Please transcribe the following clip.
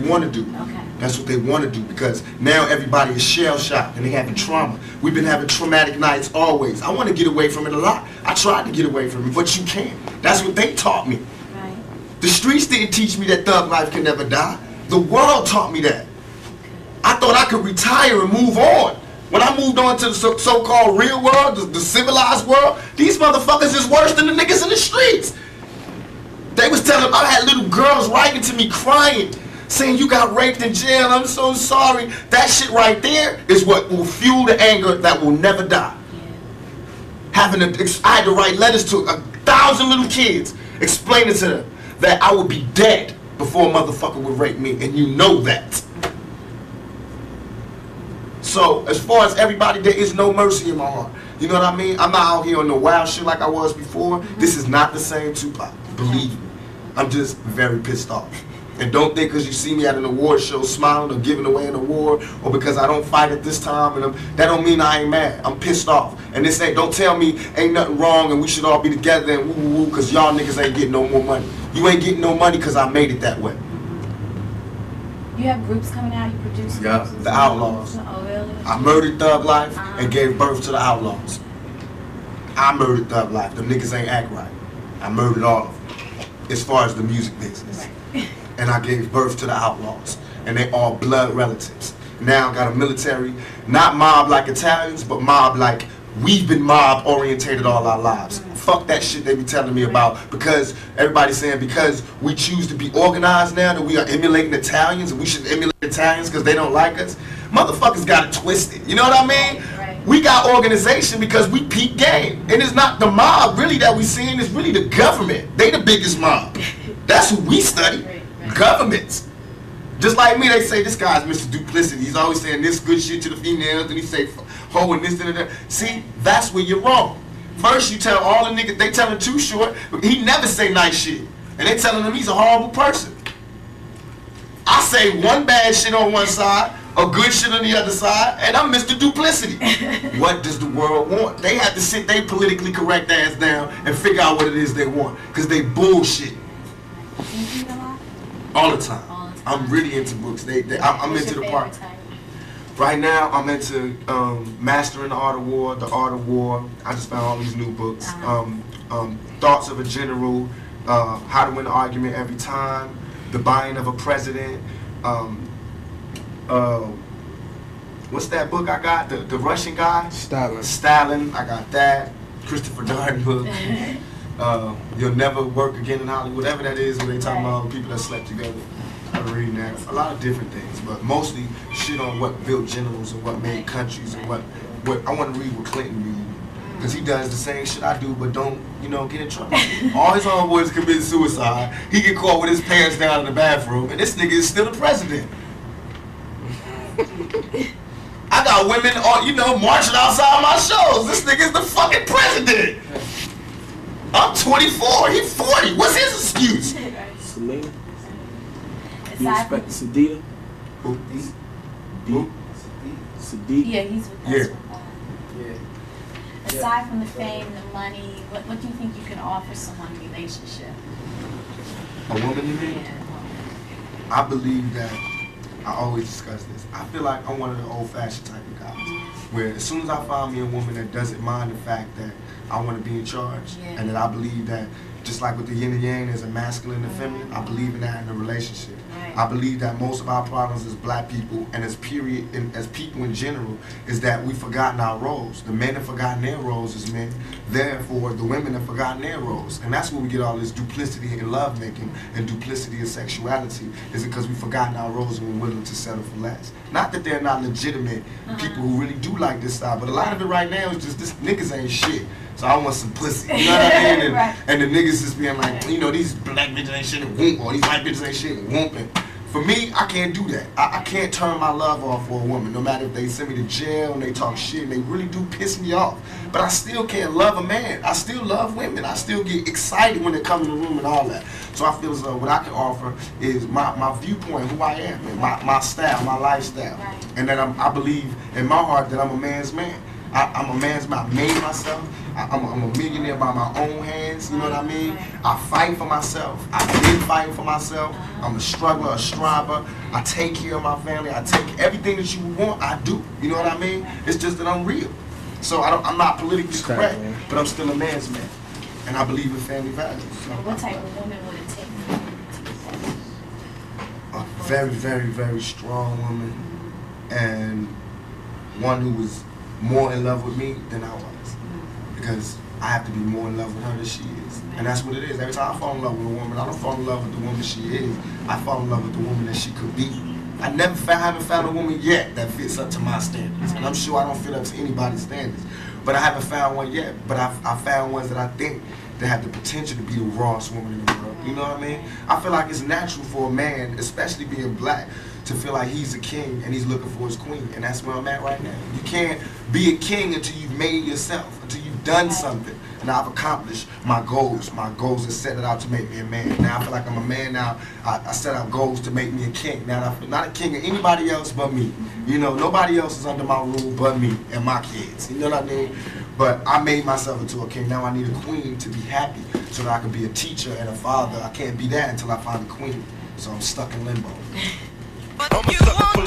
want to do. Okay. That's what they want to do, because now everybody is shell-shocked and they having trauma. We've been having traumatic nights always. I want to get away from it a lot. I tried to get away from it, but you can't. That's what they taught me. Right. The streets didn't teach me that thug life can never die. The world taught me that. I thought I could retire and move on. When I moved on to the so-called real world, the civilized world, these motherfuckers is worse than the niggas in the streets. They was telling, I had little girls writing to me crying, saying you got raped in jail, I'm so sorry. That shit right there is what will fuel the anger that will never die. I had to write letters to 1,000 little kids explaining to them that I would be dead before a motherfucker would rape me, and you know that. So, as far as everybody, there is no mercy in my heart. You know what I mean? I'm not out here on no wild shit like I was before. This is not the same Tupac, believe me. I'm just very pissed off. And don't think because you see me at an award show smiling or giving away an award, or because I don't fight at this time, and that don't mean I ain't mad. I'm pissed off. And this ain't, don't tell me ain't nothing wrong and we should all be together and woo woo woo because y'all niggas ain't getting no more money. You ain't getting no money because I made it that way. You have groups coming out, you produce Yeah, groups? the Outlaws. Oh, really? I murdered Thug Life and gave birth to the Outlaws. I murdered Thug Life. Them niggas ain't act right. I murdered all of them, as far as the music business. Right. And I gave birth to the Outlaws. And they all blood relatives. Now I got a military, not mob like Italians, but mob like we've been mob orientated all our lives. Fuck that shit they be telling me about, because everybody's saying because we choose to be organized now that we are emulating Italians and we should emulate Italians because they don't like us. Motherfuckers got it twisted. You know what I mean? Right. We got organization because we peak game. And it's not the mob really that we seeing, it's really the government. They the biggest mob. That's who we study. Right. Governments. Just like me, they say this guy's Mr. Duplicity. He's always saying this good shit to the females, and he say ho and this and that. See, that's where you're wrong. First you tell all the niggas, they tell him Too Short, he never say nice shit. And they telling him he's a horrible person. I say one bad shit on one side, a good shit on the other side, and I'm Mr. Duplicity. What does the world want? They have to sit their politically correct ass down and figure out what it is they want, because they bullshit. Do you read a lot? All the time. All the time. I'm really into books. I'm What's into your the part. favorite type? Right now, I'm into Mastering the Art of War, The Art of War. I just found all these new books. Thoughts of a General, How to Win an Argument Every Time, The Buying of a President. What's that book I got? The Russian guy? Stalin. I got that. Christopher Darden book. You'll Never Work Again in Hollywood. Whatever that is, when they talking about people that slept together. I'm reading that. A lot of different things, but mostly shit on what built generals and what made countries and what I want to read what Clinton read, because he does the same shit I do, but don't, you know, get in trouble. All his homeboys commit suicide. He get caught with his pants down in the bathroom, and this nigga is still the president. I got women, you know, marching outside my shows. This nigga is the fucking president. I'm 24. He's 40. What's his excuse? Selena. You Aside respect Sadida? Who? Who? Sadiq? Yeah, he's with us. Yeah. Aside from the fame, the money, what do you think you can offer someone in a relationship? A woman, you mean? Yeah. I believe that, I always discuss this, I feel like I'm one of the old-fashioned type of guys, where as soon as I find me a woman that doesn't mind the fact that I want to be in charge, and that I believe that, just like with the yin and yang, there's a masculine and feminine, I believe in that in a relationship. Right. I believe that most of our problems as black people, and as as people in general, is that we've forgotten our roles. The men have forgotten their roles as men, therefore the women have forgotten their roles. And that's where we get all this duplicity in lovemaking and duplicity in sexuality, is because we've forgotten our roles and we're willing to settle for less. Not that they're not legitimate people who really do like this style, but a lot of it right now is just this niggas ain't shit. So I want some pussy, you know what I mean? And the niggas just being like, you know, these black bitches ain't shit and whoop, or these white bitches ain't shit and whooping. For me, I can't do that. I can't turn my love off for a woman, no matter if they send me to jail and they talk shit and they really do piss me off. But I still can't love a man. I still love women. I still get excited when they come in the room and all that. So I feel as though what I can offer is my viewpoint, who I am, and my style, my lifestyle. And that I believe in my heart that I'm a man's man. I'm a man's man. I made myself. I'm a millionaire by my own hands. You know what I mean? I fight for myself. I've been fighting for myself. I'm a struggler, a striver. I take care of my family. I take everything that you want. I do. You know what I mean? It's just that I'm real. So I'm not politically correct, but I'm still a man's man, and I believe in family values. So What type of woman would it take for you to get that? a very, very, very strong woman, and one who was more in love with me than I was, because I have to be more in love with her than she is, and that's what it is. Every time I fall in love with a woman, I don't fall in love with the woman she is. I fall in love with the woman that she could be. I haven't found a woman yet that fits up to my standards, and I'm sure I don't fit up to anybody's standards. But I haven't found one yet. But I found ones that I think that have the potential to be the rawest woman in the world. You know what I mean? I feel like it's natural for a man, especially being black, to feel like he's a king and he's looking for his queen, and that's where I'm at right now. You can't be a king until you've made yourself, until you've done something. And I've accomplished my goals. My goals are set it out to make me a man. Now I feel like I'm a man now. I set out goals to make me a king. Now I feel not a king of anybody else but me. You know, nobody else is under my rule but me and my kids. You know what I mean? But I made myself into a king. Now I need a queen to be happy so that I can be a teacher and a father. I can't be that until I find a queen. So I'm stuck in limbo. I'm a sucker for